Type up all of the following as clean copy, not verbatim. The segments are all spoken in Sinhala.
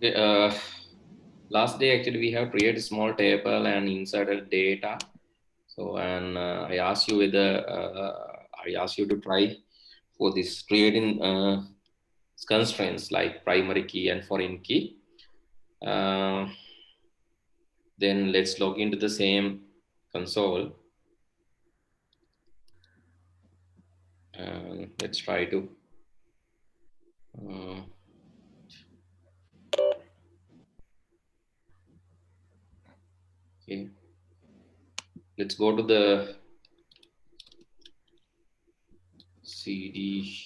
Okay, last day actually we have created a small table and inserted data. So and I asked you whether I asked you to try for this creating constraints like primary key and foreign key. Uh, then let's log into the same console and let's try to uh, okay. Let's go to the CD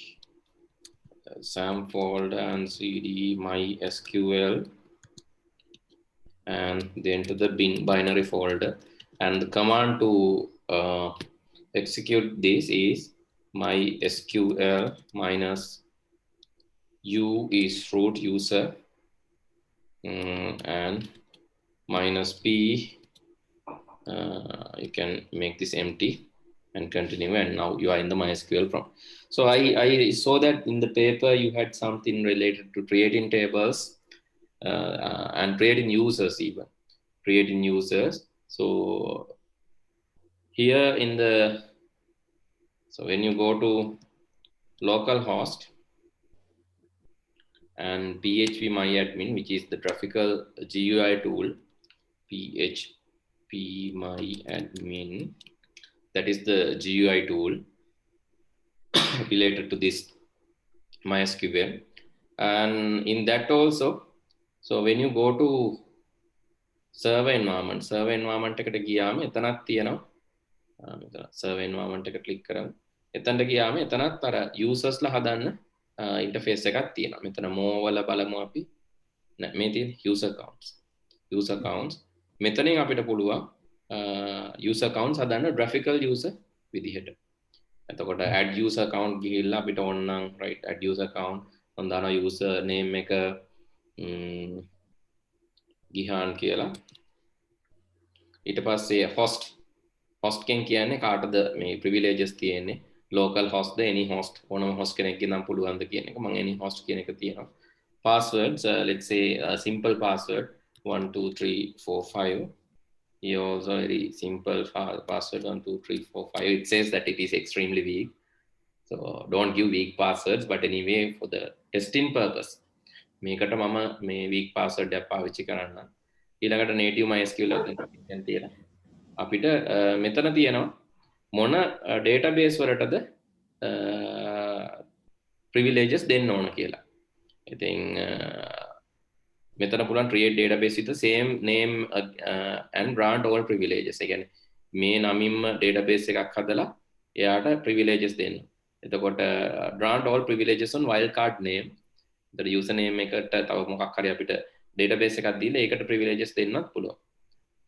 SAM folder and CD MySQL and then to the bin binary folder, and the command to execute this is mysql minus u is root user, and minus p, you can make this empty and continue, and now you are in the MySQL prompt. So I saw that in the paper you had something related to creating tables and creating users, even creating users. So here in the, so when you go to localhost and php myadmin, which is the graphical GUI tool, php myadmin, that is the GUI tool related to this MySQL. And in that also, so when you go to server environment එකට ගියාම එතනක් තියෙනවා, මෙතන server environment එක ක්ලික් කරමු. එතනට ගියාම එතනත් අර users ලා හදන්න ඉන්ටර්ෆේස් එකක් තියෙනවා. මෙතන more වල බලමු අපි. නෑ මේ තියෙන user accounts. මෙතනින් අපිට පුළුවන් user accounts හදන්න graphical user විදිහට. එතකොට add user account ගිහිල්ලා අපිට ඕනනම් right add user account මම දානවා user name එක ගිහාන් කියලා. ඊට පස්සේ host කෙන් කියන්නේ කාටද මේ privileges තියෙන්නේ, local host ද any host, ඕනම host කෙනෙක්ගේ නම් පුළුවන්ද කියන එක. මම any host කියන එක තියෙනවා. Passwords, let's say a simple password 1 2 3 4 5. Here also very simple password 1 2 3 4 5. It says that it is extremely weak, so don't give weak passwords, but anyway for the testing purpose මේකට මම මේ weak password එක පාවිච්චි කරන්න. ඊළඟට native MySQL එකෙන් තියලා අපිට මෙතන තියෙනවා මොන database වලටද privileges දෙන්න ඕන කියලා. ඉතින් මෙතන පුළුවන් create database with the same name and grant all privileges. ඒ කියන්නේ මේ නමින්ම database එකක් හදලා එයාට privileges දෙන්න. එතකොට grant all privileges on wildcard name. the username එකට තව මොකක් හරි අපිට database එකක් දීලා ඒකට privileges දෙන්නත් පුළුවන්.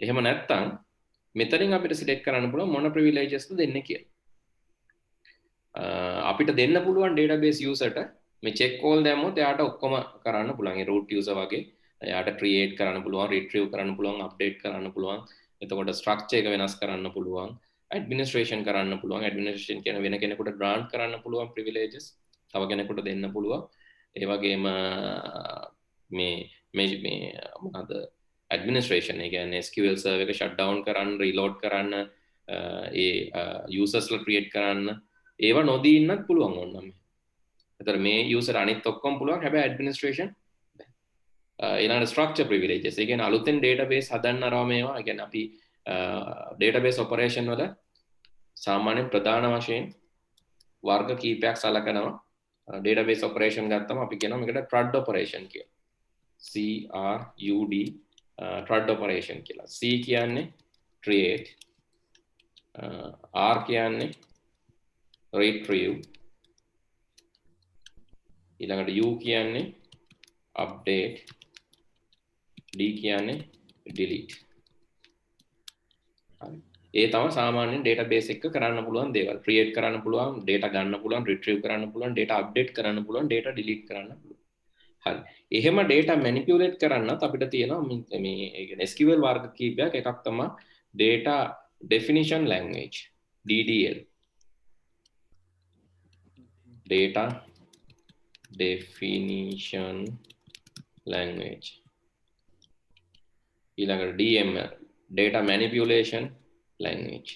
එහෙම නැත්නම් මෙතනින් අපිට select කරන්න පුළුවන් මොන privileges ද දෙන්නේ කියලා. අපිට දෙන්න පුළුවන් database user ට මේ check all දැම්මොත් එයාට ඔක්කොම කරන්න පුළුවන්. ඒ root user වගේ එයාට create කරන්න පුළුවන්, retrieve කරන්න පුළුවන්, update කරන්න පුළුවන්. එතකොට structure එක වෙනස් කරන්න පුළුවන්, administration කරන්න පුළුවන්. administration කියන වෙන කෙනෙකුට grant කරන්න පුළුවන් privileges, තව කෙනෙකුට දෙන්න පුළුවන්. ඒ වගේම මේ මොනවාද administration, ඒ කියන්නේ SQL server එක shut down කරන්න, reload කරන්න, ඒ users ලා create කරන්න, ඒවා නොදී ඉන්නත් පුළුවන් ඕනනම්. එතකොට මේ user අනිත් ඔක්කොම පුළුවන්, හැබැයි administration ඊළඟ structure privileges. ඒ කියන්නේ අලුතෙන් database හදන්න අරව මේවා. ඒ කියන්නේ අපි database operation වල සාමාන්‍ය ප්‍රධාන වශයෙන් වර්ග කීපයක් සලකනවා. database operation ගත්තම අපි කියනවා මේකට CRUD operation කියලා. CRUD CRUD operation කියලා. C කියන්නේ create, R කියන්නේ retrieve, ඊළඟට U කියන්නේ update, D කියන්නේ delete. ඒ තමයි සාමාන්‍යයෙන් database එක කරන්න පුළුවන් දේවල්. create කරන්න පුළුවන්, data ගන්න පුළුවන්, retrieve කරන්න පුළුවන්, data update කරන්න පුළුවන්, data delete කරන්න පුළුවන්. හරි. එහෙම data manipulate කරන්නත් අපිට තියෙනවා මේ SQL වර්ග කීපයක්. එකක් තමයි data definition language, DDL. data definition language. ඊළඟට DML data manipulation language.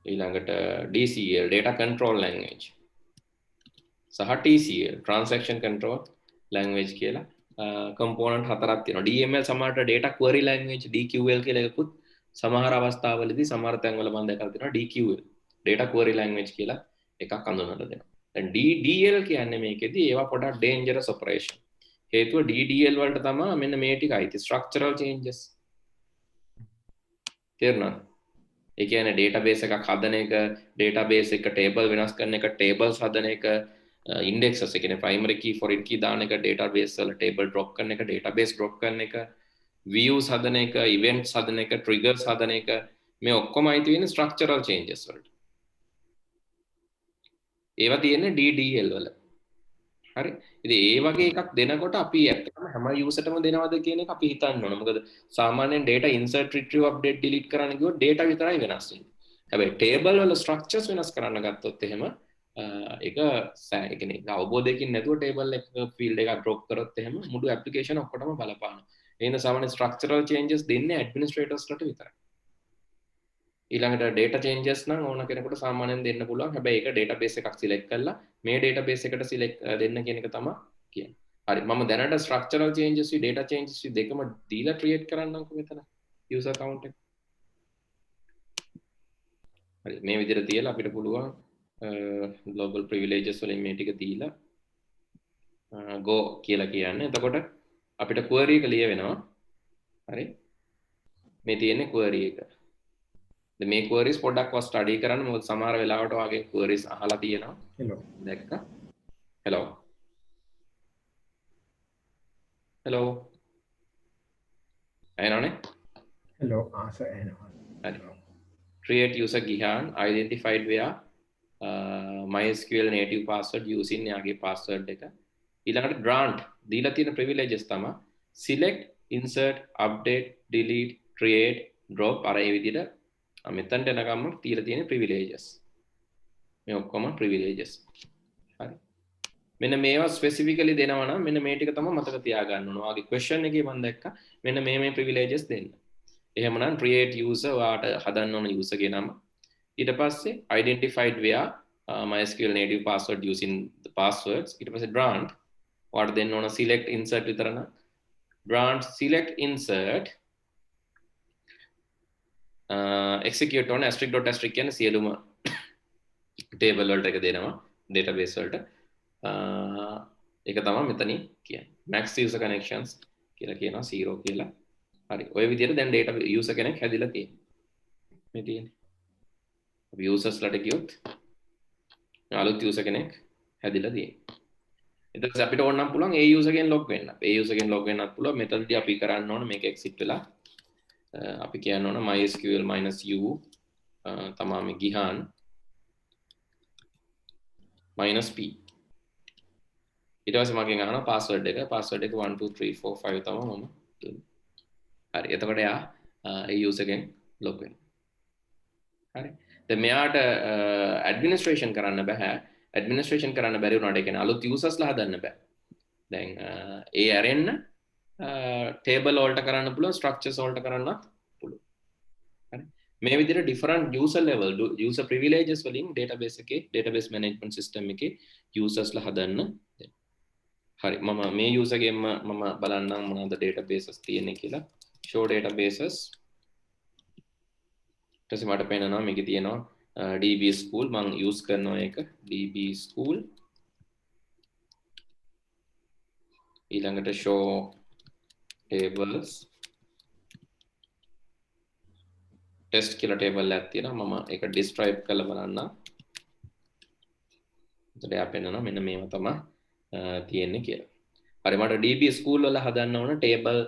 ඊළඟට DCL data control language. සහ TCL transaction control language කියලා component හතරක් තියෙනවා. DML සමහරට data query language DQL කියලා එකකුත් සමහර අවස්ථාවලදී සමහර තැන්වල මම දැකලා තියෙනවා DQL data query language කියලා එකක් හඳුන්වලා දෙනවා. දැන් DDL කියන්නේ මේකෙදි ඒවා පොඩක් dangerous operation. හේතුව DDL වලට තමයි මෙන්න මේ ටික අයිති structural changes. තේරුණාද? ඒ කියන්නේ database එකක් හදන එක, database එක table වෙනස් කරන එක, tables හදන එක, indexes ඒ කියන්නේ primary key foreign key දාන එක, database වල table drop කරන එක, database drop කරන එක, views හදන එක, events හදන එක, triggers හදන එක මේ ඔක්කොම අයිති වෙන්නේ structural changes වලට. ඒවා තියෙන්නේ DDL වල. හරි. ඉතින් ඒ වගේ එකක් දෙනකොට අපි ඇත්තටම හැම යූසර්ටම දෙනවද කියන එක අපි හිතන්න ඕන. මොකද සාමාන්‍යයෙන් data insert retrieve update delete කරන්න ගියොත් data විතරයි වෙනස් වෙන්නේ. හැබැයි table වල structures වෙනස් කරන්න ගත්තොත් එහෙම ඒක ඒ කියන්නේ අවබෝධයකින් නැතුව table එක field එකක් drop කරොත් එහෙම මුළු application ඔක්කොටම බලපානවා. ඒ හින්දා සාමාන්‍ය structural changes දෙන්නේ administrators ලට විතරයි. ඊළඟට data changes නම් ඕන කෙනෙකුට සාමාන්‍යයෙන් දෙන්න පුළුවන්. හැබැයි ඒක database එකක් select කරලා මේ database එකට select දෙන්න කියන එක තමයි කියන්නේ. හරි මම දැනට structural changes data changes දෙකම දීලා create කරන්නම්කො මෙතන user account එක. හරි මේ විදිහට තියලා අපිට පුළුවන් global privileges වලින් මේ ටික දීලා go කියලා කියන්නේ. එතකොට අපිට query එක ලියවෙනවා. හරි මේ තියෙන්නේ query එක. මේ queries පොඩ්ඩක් වා ස්ටඩි කරන්න මොකද සමහර වෙලාවට වගේ queries අහලා තියෙනවා. hello දැක්කා? hello hello ඇහෙනවනේ? hello ආස ඇහෙනවා. හරි create user gihan identified via MySQL native password using යාගේ password එක. ඊළඟට grant දීලා තියෙන privileges තමයි select insert update delete create drop අර ඒ විදිහට මෙතනට එනකම්ම තියලා තියෙන privileges මේ ඔක්කොම privileges. හරි මෙන්න මේවා ස්පෙસિෆිකලි දෙනවා නම් මෙන්න මේ ටික තමයි මතක තියාගන්න ඕන. ඔයාගේ question එකේ මම දැක්කා මෙන්න මේ privileges දෙන්න. එහෙමනම් create user ඔයාට හදන්න ඕන user ගේ නම. ඊට පස්සේ identified via MySQL native password using the passwords. ඊට පස්සේ grant ඔයාට දෙන්න ඕන select insert විතර නම් grant select insert execute on asterisk.asterisk කියන්නේ සියලුම table වලට එක දෙනවා database වලට ඒක තමයි මෙතනින් කියන්නේ max user connections කියලා කියනවා 0 කියලා. හරි ඔය විදිහට දැන් data user කෙනෙක් හැදිලා තියෙනවා. මේ තියෙන්නේ අපි users ලට ගියොත් අලුත් user කෙනෙක් හැදිලා තියෙනවා. එතකොට අපිට ඕන නම් පුළුවන් ඒ user ගෙන් log වෙන්න. ඒ user ගෙන් log වෙන්නත් පුළුවන්. මෙතනදී අපි කරන්න ඕන මේක exit වෙලා අපි කියන්න ඕන MySQL -u තමයි ගිහන් -p ඊට පස්සේ මගෙන් අහනවා password එක 1 2 3 4 5 තමයි මම දුන්නේ. හරි එතකොට යා ඒ user ගෙන් log වෙනවා. හරි දැන් මෙයාට administration කරන්න බෑ. administration කරන්න බැරි වුණාට ඒ කියන්නේ අලුත් usersලා හදන්න බෑ. දැන් ඒ ඇරෙන්න table වලට කරන්න පුළුවන් structures වලට කරන්නත් පුළුවන්. හරි මේ විදිහට different user level user privileges වලින් database එකේ database management system එකේ usersලා හදන්න. හරි මම මේ user ගෙම මම බලන්නම් මොනවද databases තියෙන්නේ කියලා. show databases ඊට පස්සේ මට පේනවා මේකේ තියෙනවා DB school මම use කරනවා ඒක DB school ඊළඟට show tables test කියලා table එකක් තියෙනවා මම ඒක describe කරලා බලන්න. එතකොට එයා පෙන්නනවා මෙන්න මේවා තමයි තියෙන්නේ කියලා. හරි මට DB school වල හදන්න ඕන table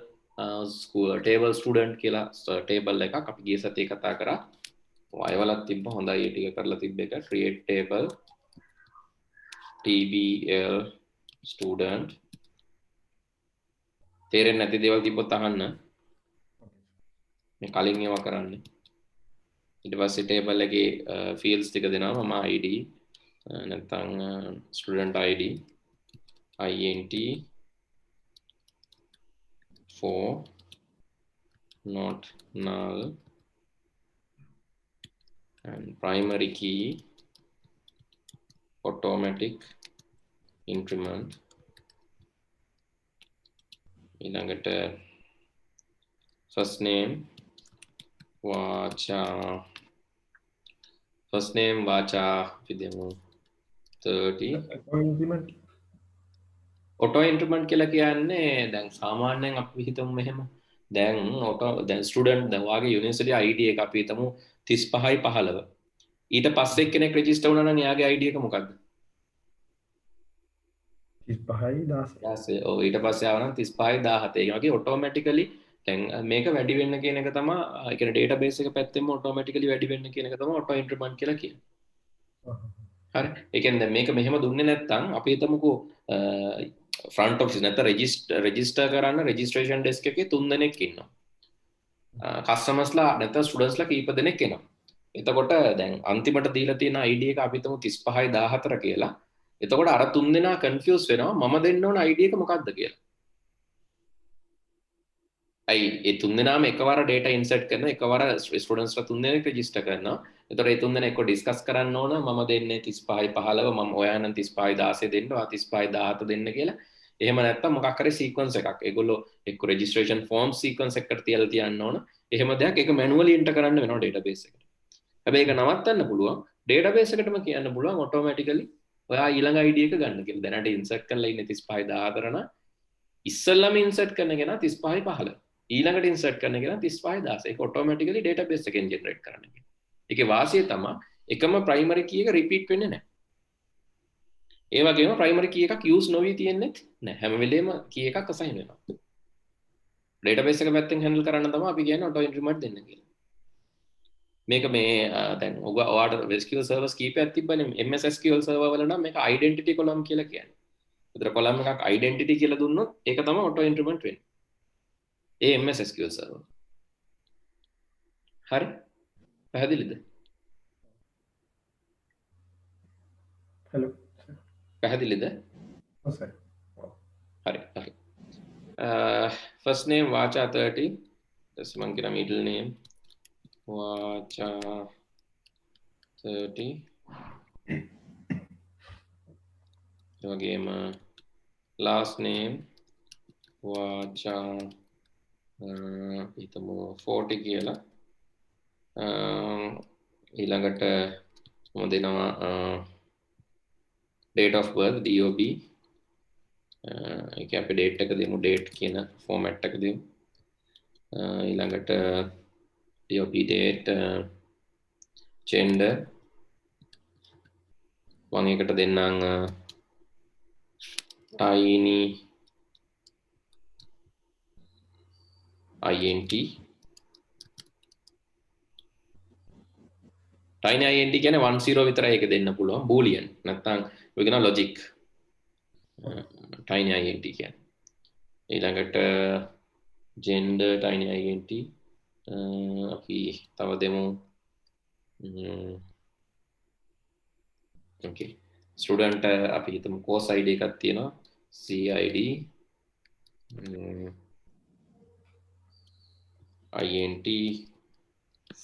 table student කියලා table එකක් අපි ගිය සතියේ කතා කරා. ඔය වලත් තිබ්බ හොඳයි ඒ ටික කරලා තිබ්බ එක create table tbl student තේරෙන්නේ නැති දේවල් තිබ්බොත් අහන්න. මේ කලින් ඒවා කරන්නේ. ඊට පස්සේ table එකේ fields ටික දෙනවා මම id නැත්නම් student id int for not null and primary key automatic increment ඊළඟට first name vacha first name vacha විදමු 30 Appointment. auto increment කියලා කියන්නේ දැන් සාමාන්‍යයෙන් අපි හිතමු මෙහෙම දැන් දැන් ස්ටුඩන්ට් දැන් වාගේ යුනිවර්සිටි ID එක අපි හිතමු 35යි 15 ඊට පස්සේ කෙනෙක් රෙජිස්ටර් වුණා නම් එයාගේ ID එක මොකක්ද 35 16. ඔව් ඊට පස්සේ ආව නම් 35යි 17 ඒ වගේ ඔටෝමැටිකලි දැන් මේක වැඩි වෙන්න කියන එක තමයි ඒ කියන්නේ ඩේටාබේස් එක පැත්තෙන්ම ඔටෝමැටිකලි වැඩි වෙන්න කියන එක තමයි auto increment කියලා කියන්නේ හරි ඒ කියන්නේ දැන් මේක මෙහෙම දුන්නේ නැත්නම් අපි හිතමුකෝ ෆ්‍රන්ට් ඔෆිස් නැත්නම් රෙජිස්ටර් කරන්න රෙජිස්ට්‍රේෂන් ඩෙස්ක් එකේ 3 දෙනෙක් ඉන්නවා කස්ටමර්ස්ලා නැත්නම් ස්ටුඩන්ට්ස්ලා කීප දෙනෙක් එනවා එතකොට දැන් අන්තිමට දීලා තියෙන ID එක අපි හිතමු 35යි 14 කියලා එතකොට අර 3 දෙනා කන්ෆියුස් වෙනවා මම දෙන්න ඕන ID එක මොකක්ද කියලා අයි ඒ 3 දෙනාම එකවර data insert කරනවා එකවර ස්ටුඩන්ට්ස්ලා 3 දෙනෙක් රෙජිස්ටර් කරනවා එතකොට ඒ 3 දෙනා එක්ක ඩිස්කස් කරන්න ඕන මම දෙන්නේ 35යි 15 මම ඔයා නම් 35යි 16 දෙන්න ඔයා 35යි 17 දෙන්න කියලා එහෙම නැත්නම් මොකක් හරි සීක්වන්ස් එකක් ඒගොල්ලෝ එක්ක රෙජිස්ට්‍රේෂන් ෆෝම් සීක්වන්ස් එකකට තියලා තියන්න ඕන එහෙම දෙයක් ඒක මැනුවලි එන්ටර් කරන්න වෙනවා ඩේටාබේස් එකට හැබැයි ඒක නවත්තන්න පුළුවන් ඩේටාබේස් එකටම කියන්න පුළුවන් ඔටෝමැටිකලි ඔයා ඊළඟ ID එක ගන්න කියලා දැනට ඉන්සර්ට් කරලා ඉන්නේ 35යි 14 නම් ඉස්සෙල්ලාම ඉන්සර්ට් කරන කෙනා 35යි 15 ඊළඟට ඉන්සර්ට් කරන කෙනා 35යි 16 ඒක ඔටෝමැටිකලි ඩේටාබේස් එකෙන් ජෙනරේට් කරන්න ඒකේ වාසිය තමයි එකම ප්‍රයිමරි කී එක රිපීට් වෙන්නේ නැහැ. ඒ වගේම ප්‍රයිමරි කී එකක් යූස් නොවි තියෙන්නේ නැහැ. හැම වෙලේම කී එකක් අසයින් වෙනවා. ඩේටාබේස් එක පැත්තෙන් හැන්ඩල් කරන්න තමයි අපි කියන්නේ auto increment දෙන්න කියලා. මේක මේ දැන් ඔයාලට SQL servers කීපයක් තිබ්බනේ MS SQL server වල නම් මේක identity column කියලා කියන්නේ. ඒතර column එකක් identity කියලා දුන්නොත් ඒක තමයි auto increment වෙන්නේ. ඒ MS SQL server. හරි? පැහැදිලිද? Hello. පැහැදිලිද? Oh, sir. හරි හරි. First name Vacha 30. Just මං කියන middle name Vacha 30. ඒ වගේම last name Vacha හිතමු 40 කියලා. ඊළඟට මම දෙනවා date of birth DOB ඒක අපි date එක දෙමු date කියන format එක දෙමු ඊළඟට DOB date gender මම එකට දෙන්නම් tiny int tiny int කියන්නේ 10 විතරයි ඒක දෙන්න පුළුවන් boolean නැත්නම් ඔය කියන logic tiny int කියන්නේ ඊළඟට gender tiny int අපි තව දෙමු okay student අපි හිතමු course id එකක් තියෙනවා cid int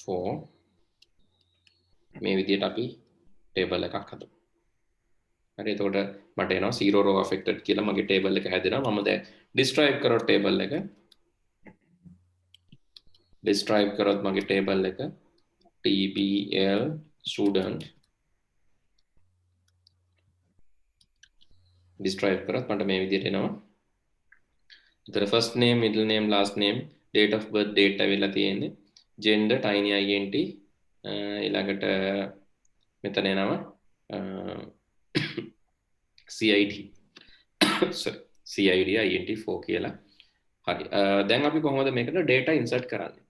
for මේ විදිහට අපි ටේබල් එකක් හදමු. හරි එතකොට මට එනවා 0 row affected කියලා මගේ ටේබල් එක හැදෙනවා. මම දැන් describe කරොත් ටේබල් එක describe කරොත් මගේ ටේබල් එක tbl student describe කරොත් මට මේ විදිහට එනවා. එතකොට first name middle name last name date of birth date ඇවිල්ලා තියෙන්නේ gender tiny int ඊළඟට මෙතන එනවා CID sorry CID int4 කියලා. හරි. දැන් අපි කොහොමද මේකට data insert කරන්නේ?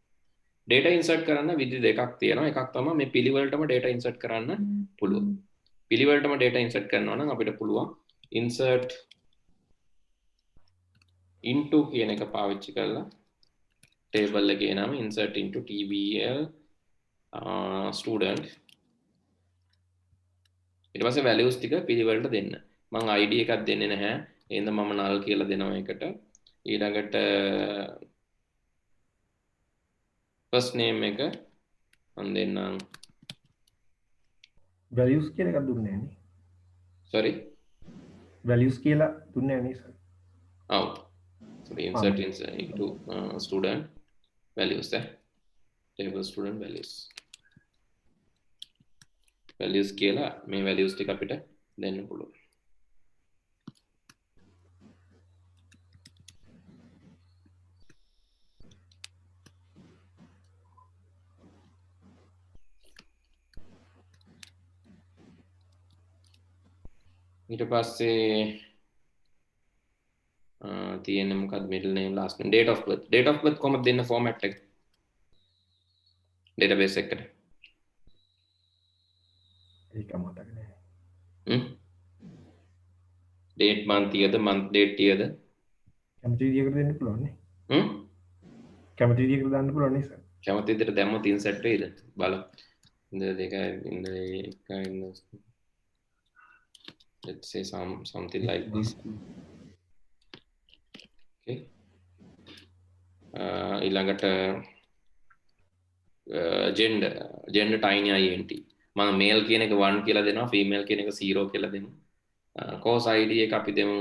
data insert කරන්න විදි දෙකක් තියෙනවා. එකක් තමයි මේ පිළිවෙලටම data insert කරන්න පුළුවන්. පිළිවෙලටම data insert කරනවා නම් අපිට පුළුවන් insert into කියන එක පාවිච්චි කරලා table එකේ නම insert into tbl student ඊට පස්සේ values ටික පිළිවෙලට දෙන්න. මම id එකක් දෙන්නේ නැහැ. එහෙනම් මම null කියලා දෙනවා එකට. ඊළඟට first name එක මම දෙන්නම්. values කියලා එකක් දුන්නේ නැහැ නේ. sorry. values කියලා දුන්නේ නැහැ නේ sir. Oh. So we insert into student values table student values කියලා මේ values ටික අපිට දෙන්න පුළුවන්. ඊට පස්සේ තියෙන්නේ මොකක්ද middle name last name date of birth කොහොමද දෙන්න format එක database එකට ඒක මතක නැහැ. date month year month date year කැමති විදිහකට දෙන්න පුළුවන් නේ. කැමති විදිහකට දාන්න පුළුවන් නේ සර්. කැමති විදිහට දැම්මොත් insert වෙයිද බලමු. ඉන්න දෙකයි ඉන්න එකයි let's say something like this. Okay. ඊළඟට gender tiny int මම male කියන එක 1 කියලා දෙනවා female කියන එක 0 කියලා දෙනවා course id එක අපි දෙමු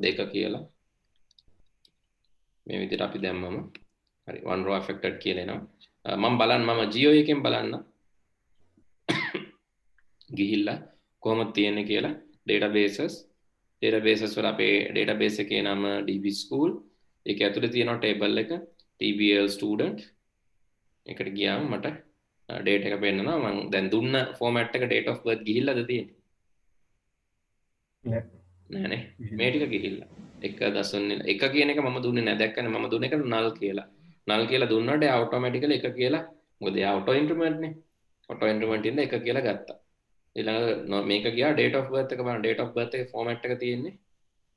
2 කියලා මේ විදිහට අපි දැම්මම හරි one row affected කියලා එනවා මම බලන්න මම geo එකෙන් බලන්න ගිහිල්ලා කොහොමද තියෙන්නේ කියලා databases වල අපේ database එකේ නම db school ඒක ඇතුලේ තියෙනවා table එක tbl student එකට ගියාම මට date එක පෙන්නනවා මම දැන් දුන්න format එක date of birth ගිහිල්ලාද තියෙන්නේ නෑ නේ මේ ටික ගිහිල්ලා 1 කියන එක මම දුන්නේ නෑ දැක්කනේ මම දුන්න එක null කියලා දුන්නාට automatically 1 කියලා මොකද ඒ auto increment නේ auto increment ඉන්න 1 කියලා ගත්තා ඊළඟ මේක ගියා date of birth එක බලන්න date of birth එකේ format එක තියෙන්නේ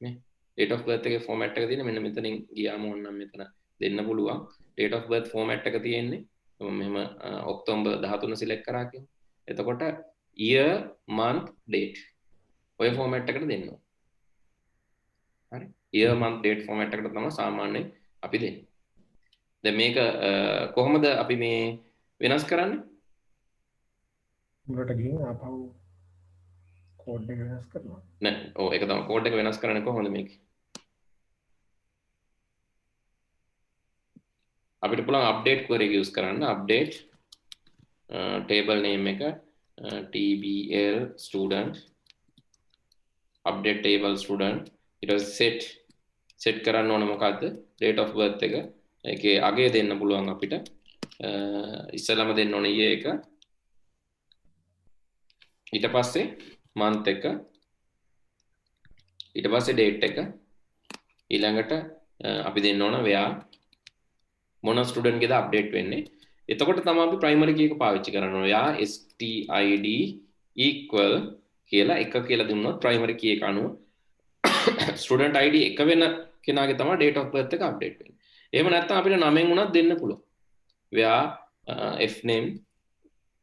මේ date of birth එකේ format එක තියෙන්නේ මෙන්න මෙතනින් ගියාම ඕනනම් මෙතන දෙන්න පුළුවන් date of birth format එක තියෙන්නේ මෙහෙම ඔක්තෝබර් 13 සිලෙක්ට් කරා කියමු. එතකොට year month date ඔය format එකට දෙන්න ඕන. හරි. year month date format එකට තමයි සාමාන්‍යයෙන් අපි දෙන්නේ. දැන් මේක කොහොමද අපි මේ වෙනස් කරන්නේ? උඩට ගිහින් ආපහු කෝඩ් එක වෙනස් කරනවා. නෑ. ඔව් ඒක තමයි කෝඩ් එක වෙනස් කරන්නේ කොහොමද මේක? අපිට පුළුවන් update query use කරන්න update table name එක tbl student update table student ඊට පස්සේ set කරන්න ඕන මොකද්ද date of birth එක ඒකේ අගය දෙන්න පුළුවන් අපිට ඉස්සෙල්ලාම දෙන්න ඕන year එක ඊට පස්සේ month එක ඊට පස්සේ date එක ඊළඟට අපි දෙන්න ඕන where මොන ස්ටුඩන්ට් ගෙද අප්ඩේට් වෙන්නේ එතකොට තමයි අපි ප්‍රයිමරි කී එක පාවිච්චි කරනවා යා stid equal කියලා එක කියලා දුන්නොත් ප්‍රයිමරි කී එක අනුව ස්ටුඩන්ට් id එක වෙන කෙනාගේ තමයි date of birth එක අප්ඩේට් වෙන්නේ එහෙම නැත්නම් අපිට නමෙන් උනත් දෙන්න පුළුවන් where f name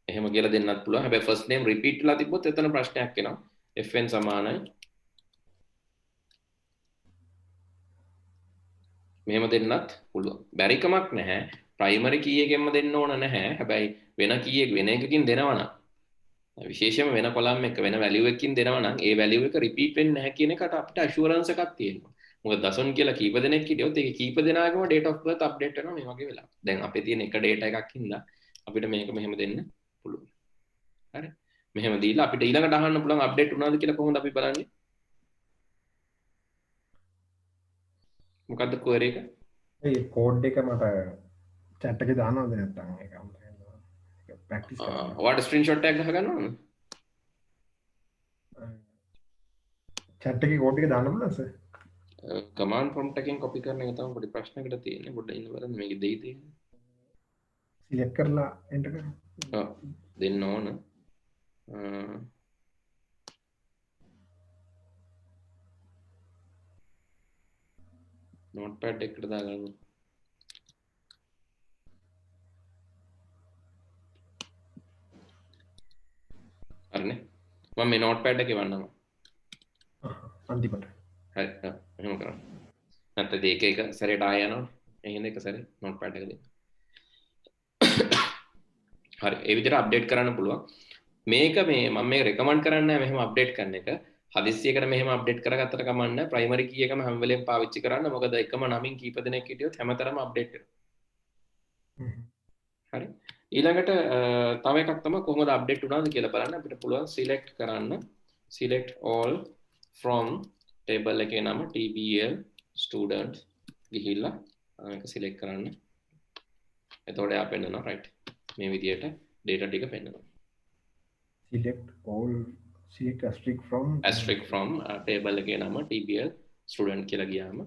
එහෙම කියලා දෙන්නත් පුළුවන් හැබැයි first name repeat වෙලා තිබ්බොත් එතන ප්‍රශ්නයක් එනවා fn සමානයි මෙහෙම දෙන්නත් පුළුවන්. බැරි කමක් නැහැ. ප්‍රයිමරි කී එකෙන්ම දෙන්න ඕන නැහැ. හැබැයි වෙන කී එක වෙන එකකින් දෙනවා නම් විශේෂයෙන්ම වෙන කොලම් එක වෙන වැලියු එකකින් දෙනවා නම් ඒ වැලියු එක රිපීට් වෙන්නේ නැහැ කියන එකට අපිට ඇෂුරන්ස් එකක් තියෙනවා. මොකද දසුන් කියලා කීප දෙනෙක් හිටියොත් ඒක කීප දෙනාගේම date of birth update වෙනවා මේ වගේ වෙලාවට. දැන් අපේ තියෙන එක data එකක් හින්දා අපිට මේක මෙහෙම දෙන්න පුළුවන්. හරි. මෙහෙම දීලා අපිට ඊළඟට අහන්න පුළුවන් අප්ඩේට් වුණාද කියලා කොහොමද අපි බලන්නේ? මොකද්ද query එක? ඒ කෝඩ් එක මට chat එකේ දානවද නැත්නම් ඒක ප්‍රැක්ටිස් කරන්න. ඔයාලට ස්ක්‍රීන්ෂොට් එකක් ගහ ගන්න ඕන. chat එකේ කෝඩ් එක දාන්න පුළුවන්ද සර්? command prompt එකෙන් copy කරන එක තමයි පොඩි ප්‍රශ්නයකට තියෙන්නේ. පොඩ්ඩක් ඉන්න බලන්න මේක දෙයි තියෙන්නේ. select කරලා enter කරන්න. ඔව් දෙන්න ඕන. notepad එකට දාගන්න. හරිනේ. මම මේ නෝට්පෑඩ් එකේ වන්නවා. අන්තිමට හරි. එහෙම කරන්න. නැත්නම් ඒක එක සැරේට ආය යනවනේ. එහෙනම් එක සැරේ නෝට්පෑඩ් එක දෙන්න. හරි. ඒ විදිහට අප්ඩේට් කරන්න පුළුවන්. මේක මේ මම මේක රෙකමන්ඩ් කරන්නේ නැහැ මෙහෙම අප්ඩේට් කරන එක. හදිස්සියකට මෙහෙම අප්ඩේට් කරගත්තට කමක් නැහැ. ප්‍රයිමරි කී එකම හැම වෙලේම පාවිච්චි කරන්න. මොකද එකම නමින් කීප දෙනෙක් හිටියොත් හැමතරම අප්ඩේට් වෙනවා. හරි. ඊළඟට තව එකක් තමයි කොහොමද අප්ඩේට් වුණාද කියලා බලන්න. අපිට පුළුවන් select කරන්න. select all from table එකේ නම tbl student ගිහිල්ලා මේක select කරන්න. එතකොට එයා පෙන්නනවා right. මේ විදියට data ටික පෙන්නනවා. select asterisk from table එකේ නම tbl student කියලා ගියාම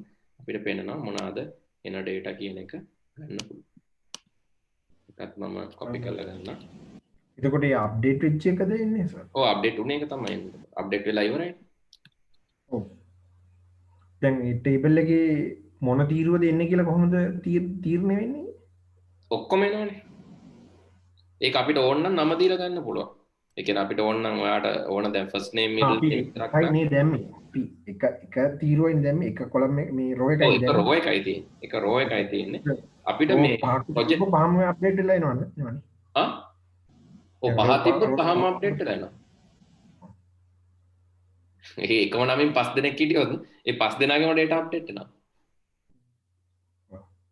අපිට පෙන්නනවා මොනවාද එන data කියන එක ගන්න පුළුවන්. ඒකත් මම copy කරලා ගන්නවා. එතකොට ඒ අප්ඩේට් වෙච්ච එකද එන්නේ සර්? ඔව් අප්ඩේට් උනේ එක තමයි එන්නේ. අප්ඩේට් වෙලා ඉවරයි. ඔව්. දැන් මේ ටේබල් එකේ මොන තීරුවද එන්නේ කියලා කොහොමද තීරණය වෙන්නේ? ඔක්කොම එනවනේ. ඒක අපිට ඕන නම් නම දීලා ගන්න පුළුවන්. ඒ කියන්නේ අපිට ඕන නම් ඔයාට ඕන දැන් first name middle name විතරක් ගන්න. මේ දැම්මේ එක තීරුවෙන් දැම්මේ එක කොලම් මේ රෝ එකයි දැම්මේ. ඔව් එක රෝ එකයි තියෙන්නේ. එක රෝ එකයි තියෙන්නේ. අපිට මේ ප්‍රොජෙක්ට් පහම අප්ඩේට් වෙලා එනවනේ නේද? ආ? ඔව් පහ තිබ්බොත් පහම අප්ඩේට් වෙලා එනවා. ඒ එකම නමින් 5 දෙනෙක් හිටියොත් ඒ 5 දෙනාගේම data අප්ඩේට් වෙනවා.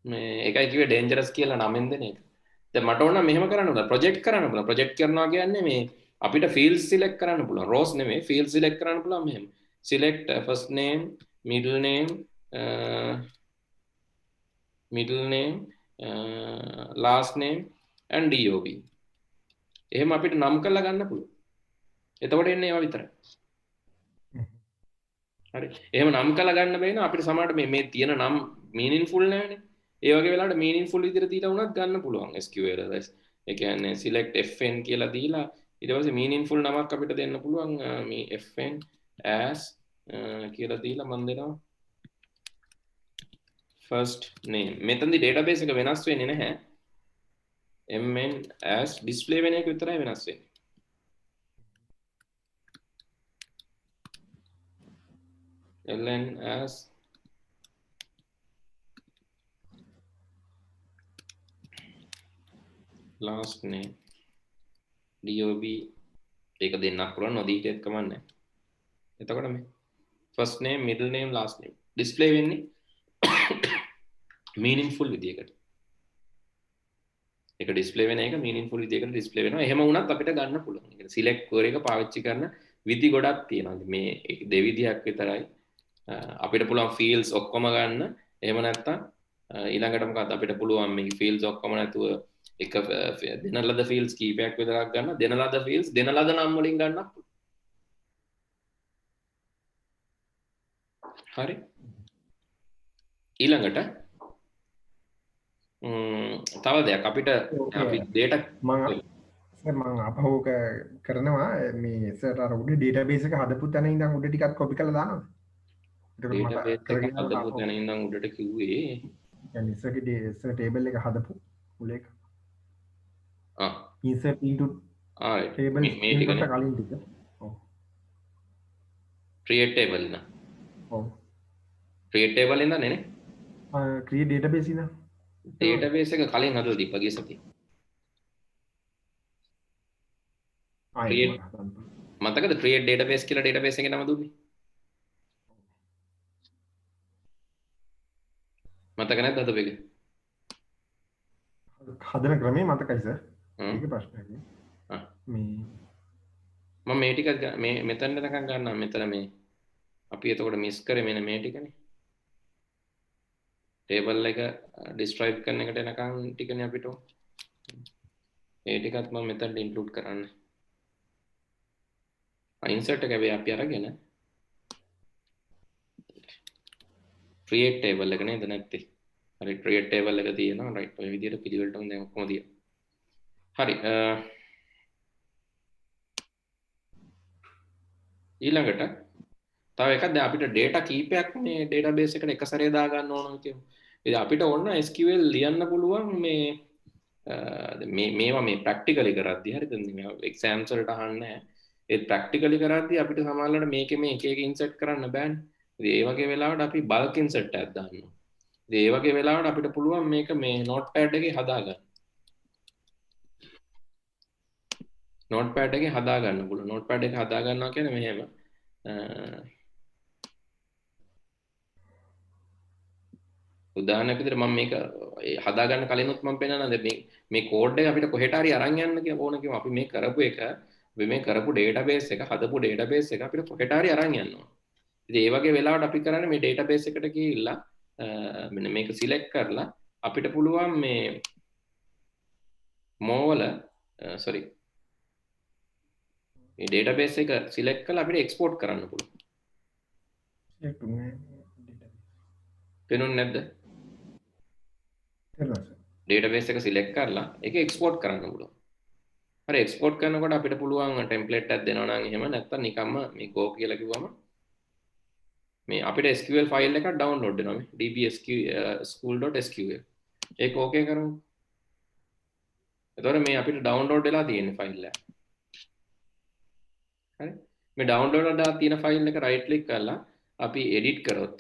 මේ ඒකයි කිව්වේ ඩේන්ජරස් කියලා නමෙන් දෙන එක. දැන් මට ඕන නම් මෙහෙම කරන්න පුළුවන්. ප්‍රොජෙක්ට් කරන්න පුළුවන්. ප්‍රොජෙක්ට් කරනවා කියන්නේ මේ අපිට fields select කරන්න පුළුවන්. rows නෙමෙයි fields select කරන්න පුළුවන් මෙහෙම. select first name, middle name, last name and DOB. එහෙම අපිට නම් කරලා ගන්න පුළුවන්. එතකොට එන්නේ ඒවා විතරයි. හරි. එහෙම නම් කරලා ගන්න බැහැ නේ අපිට සමහරට මේ තියෙන නම් meaningful නැහැනේ. ඒ වගේ වෙලාවට meaningful විදිහට දීලා වුණත් ගන්න පුළුවන් SQL වල. ඒ කියන්නේ select fn කියලා දීලා ඊට පස්සේ meaningful නමක් අපිට දෙන්න පුළුවන් මේ fn as කියලා දීලා මම දෙනවා first name. මෙතනදී database එක වෙනස් වෙන්නේ නැහැ. mn as display වෙන එක විතරයි වෙනස් වෙන්නේ. ln as last name dob ඒක දෙන්නක් පුළුවන් නොදී හිටියත් කමක් නැහැ. එතකොට මේ first name middle name last name display වෙන්නේ meaningful විදියකට. ඒක display වෙන එක meaningful විදියකට display වෙනවා. එහෙම වුණත් අපිට ගන්න පුළුවන්. ඒ කියන්නේ select query එක පාවිච්චි කරන විදි ගොඩක් තියෙනවා. මේ දෙවිදියක් විතරයි. අපිට පුළුවන් fields ඔක්කොම ගන්න. එහෙම නැත්නම් ඊළඟට මොකක්ද අපිට පුළුවන් මේ fields ඔක්කොම නැතුව එක දෙන ලද fields කීපයක් විතරක් ගන්න. දෙන ලද fields දෙන ලද නම් වලින් ගන්නත් පුළුවන්. හරි. ඊළඟට තව දෙයක් අපිට අපි data මම අපහු කරනවා මේ සර් අර උඩ ඩේටාබේස් එක හදපු තැන ඉඳන් උඩ ටිකක් කොපි කරලා දානවා. database එක හදපු තැන ඉඳන් උඩට කිව්වේ يعني ඉස්සරගේ ටේබල් එක හදපු මුල එක. ආ insert into table මේ ටිකනේ කලින් ටික. ඔව්. create table න. ඔව්. create table ඉඳන් නේ. create database ඉඳන්. database එක කලින් හදලා දීපගේ සතිය. මතකද create database කියලා database එකේ නම දුන්නේ? මතක නැද්ද අද වෙක? හදන ක්‍රමේ මතකයි සර්. ඒක ප්‍රශ්නයක් නේ. මේ මම මේ ටික මේ මෙතන නිකන් ගන්නවා මෙතන මේ අපි එතකොට මිස් කරේ මෙන්න මේ ටිකනේ. ටේබල් එක describe කරන එකට එනකන් ටිකනේ අපිට. ඒ ටිකත් මම මෙතනට include කරන්න. insert එක අපි අරගෙන create table එක නේද නැත්තේ. හරි create table එක තියෙනවා right ඔය විදිහට පිළිවෙලටම දැන් ඔක්කොම තියෙනවා. හරි ඊළඟට තව එකක් දැන් අපිට data කීපයක් මේ database එකට එක සැරේ දා ගන්න ඕන කියමු. ඉතින් අපිට ඕන SQL ලියන්න පුළුවන් මේ මේවා මේ practically කරද්දී හරිද මේ exams වලට අහන්නේ ඒත් ප්‍රැක්ටිකලි කරද්දී අපිට සමහරවිට මේකේ මේ එක එක ඉන්සර්ට් කරන්න බෑනේ. ඉතින් ඒ වගේ වෙලාවට අපි බල්ක් ඉන්සර්ට් එකක් දාන්නවා. ඉතින් ඒ වගේ වෙලාවට අපිට පුළුවන් මේක මේ නෝට්පෑඩ් එකේ හදාගන්න. නෝට්පෑඩ් එකේ හදාගන්න පුළුවන්. නෝට්පෑඩ් එක හදාගන්නවා කියන්නේ මෙහෙම. උදාහරණයක් විදිහට මම මේක හදාගන්න කලිනුත් මම පෙන්නනවා මේ කෝඩ් එක අපිට කොහෙට හරි අරන් යන්න කියලා ඕන කිව්වම අපි මේ කරපු එක අපි මේ කරපු ඩේටාබේස් එක හදපු ඩේටාබේස් එක අපිට කොහෙට හරි අරන් යන්න ඕන. ඉතින් ඒ වගේ වෙලාවට අපි කරන්නේ මේ ඩේටාබේස් එකට ගිහිල්ලා මෙන්න මේක සිලෙක්ට් කරලා අපිට පුළුවන් මේ මෝවල sorry මේ ඩේටාබේස් එක සිලෙක්ට් කරලා අපිට එක්ස්පෝර්ට් කරන්න පුළුවන්. පේනුනේ නැද්ද? ඩේටාබේස් එක සිලෙක්ට් කරලා ඒක එක්ස්පෝර්ට් කරන්න පුළුවන්. හරි එක්ස්පෝර්ට් කරනකොට අපිට පුළුවන් ටෙම්ප්ලේට් එකක් දෙනවා නම් එහෙම නැත්නම් නිකම්ම මේ go කියලා කිව්වම මේ අපිට SQL ෆයිල් එකක් ඩවුන්ලෝඩ් වෙනවා මේ dbschool.sql. ඒක ඕකේ කරමු. එතකොට මේ අපිට ඩවුන්ලෝඩ් වෙලා තියෙන ෆයිල් එක. හරි. මේ ඩවුන්ලෝඩ් වෙලා තියෙන ෆයිල් එක රයිට් ක්ලික් කරලා අපි එඩිට් කරොත්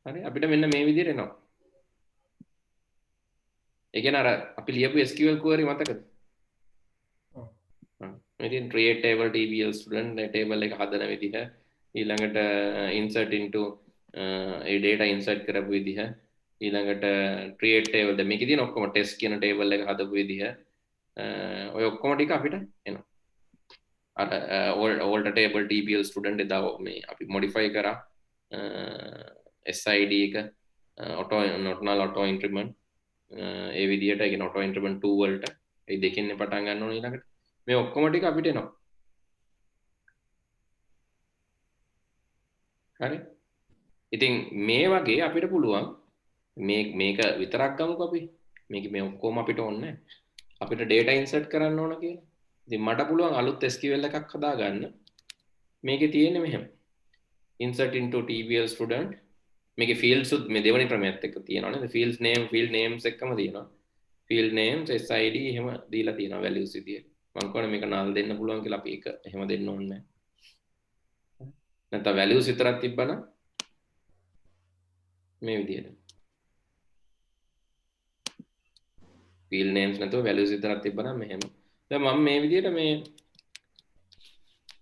හරි අපිට මෙන්න මේ විදිහට එනවා. ඒ කියන්නේ අර අපි ලියපු SQL query මතකද? ඉතින් create table tbl student table එක හදන විදිහ ඊළඟට insert into ඒ data insert කරපු විදිහ ඊළඟට create table දැන් මේකේ තියෙන ඔක්කොම test කියන table එක හදපු විදිහ ඔය ඔක්කොම ටික අපිට එනවා. අර old table tbl student එදා මේ අපි modify කරා SID එක auto not null auto increment ඒ විදිහට ඒ කියන්නේ auto increment 2 වලට ඒ දෙකෙන් පටන් ගන්න ඕනේ ඊළඟට මේ ඔක්කොම ටික අපිට එනවා. හරි. ඉතින් මේ වගේ අපිට පුළුවන් මේක විතරක් ගමුකෝ අපි. මේ ඔක්කොම අපිට ඕනේ අපිට data insert කරන්න ඕන කියලා. ඉතින් මට පුළුවන් අලුත් SQL එකක් හදාගන්න. මේකේ තියෙන්නේ මෙහෙම. insert into tbl student මේකේ fields උත් මේ දෙවෙනි ක්‍රමයත් එක්ක තියෙනවා නේද? field names එක්කම තියෙනවා. field names SID එහෙම දීලා තියෙනවා values විදියට. මම කියන්නේ මේක null දෙන්න පුළුවන් කියලා අපි ඒක එහෙම දෙන්න ඕනේ නැහැ. නැත්නම් values විතරක් තිබ්බනම් මේ විදියට. field names නැතුව values විතරක් තිබ්බනම් මෙහෙම. දැන් මම මේ විදියට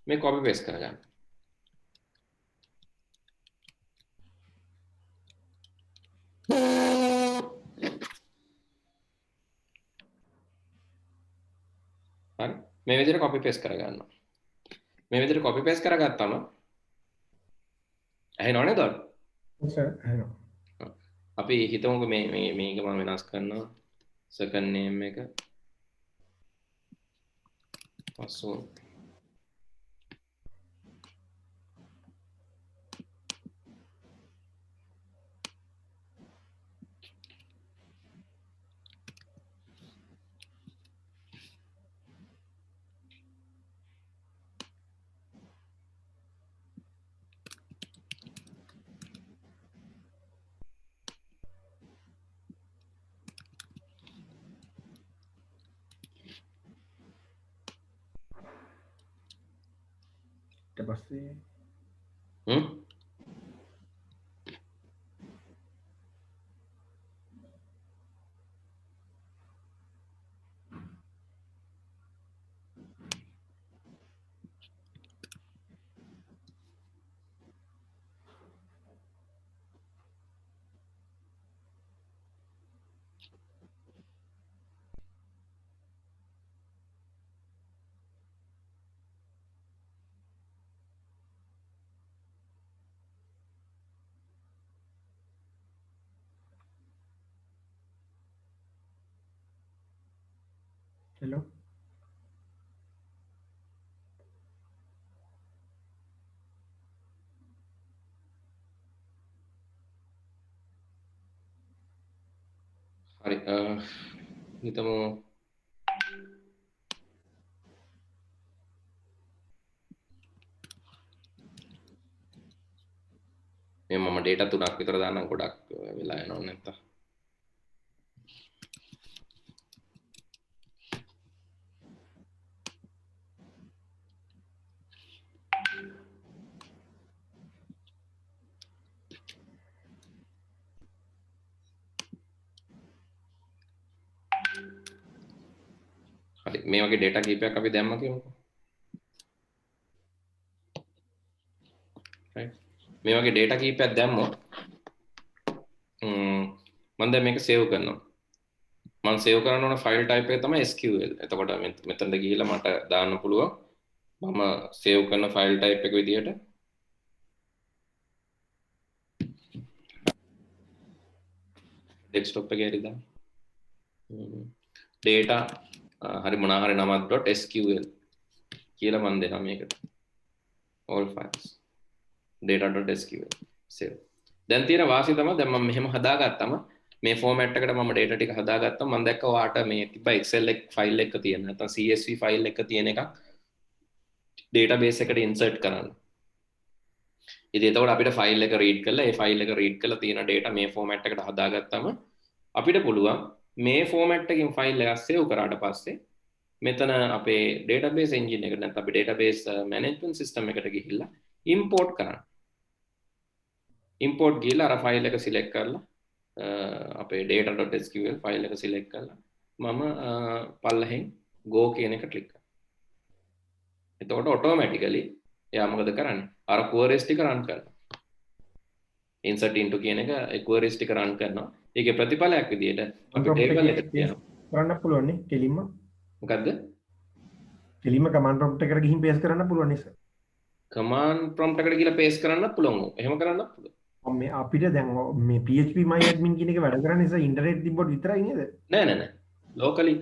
මේ copy paste කරගන්න. හරි. මේ විදියට copy paste කරගන්නවා. මේ විදියට copy paste කරගත්තම ඇහෙනව නේද? අපි හිතමුකෝ මේක මම වෙනස් කරනවා second name එක password ඊට පස්සේ hello හරි හිතමු මේ මම data 3ක් විතර දාන්නම් ගොඩක් වෙලා යනවා නැත්තම් මේ වගේ data කීපයක් අපි දැම්ම කියමුකෝ. right මේ වගේ data කීපයක් දැම්මොත් මම දැන් මේක save කරනවා. මම save කරන්න ඕන file type එක තමයි SQL. එතකොට මෙතනද ගිහිල්ලා මට දාන්න පුළුවන් මම save කරන file type එක විදියට desktop එකේ හරි දාන්න. data හරි මොනවා හරි නමක් .sql කියලා මම දෙනවා මේකට. all files data.sql save. දැන් තියෙන වාසිය තමයි දැන් මම මෙහෙම හදාගත්තම මේ ෆෝමැට් එකට මම data ටික හදාගත්තම මම දැක්ක ඔයාට මේ තිබ්බා excel එක ෆයිල් එක තියෙන නැත්නම් csv ෆයිල් එක තියෙන එකක් database එකට insert කරන්න. ඉතින් එතකොට අපිට ෆයිල් එක read කරලා ඒ ෆයිල් එක read කරලා තියෙන data මේ ෆෝමැට් එකට හදාගත්තම අපිට පුළුවන් මේ ෆෝමැට් එකකින් ෆයිල් එකක් save කරාට පස්සේ මෙතන අපේ database engine එකට නැත්නම් අපේ database management system එකට ගිහිල්ලා import කරන්න. import ගිහලා අර ෆයිල් එක select කරලා අපේ data.sql ෆයිල් එක select කරලා මම පල්ලෙහෙන් go කියන එක click කරනවා. එතකොට automatically එයා මොකද කරන්නේ? අර queries ටික run කරනවා. insert into කියන එක queries ටික run කරනවා. ඒකේ ප්‍රතිඵලයක් විදියට අපි table එකට කියනවා. කරන්න පුළුවන් නේ කෙලින්ම. මොකද්ද? කෙලින්ම command prompt එකට ගිහින් paste කරන්න පුළුවන් නේ සර්. command prompt එකට ගිහලා paste කරන්නත් පුළුවන්. එහෙම කරන්නත් පුළුවන්. මේ අපිට දැන් මේ php.myadmin කියන එක වැඩ කරන්නේ සර් ඉන්ටර්නෙට් තිබ්බොත් විතරයි නේද? නෑ. locally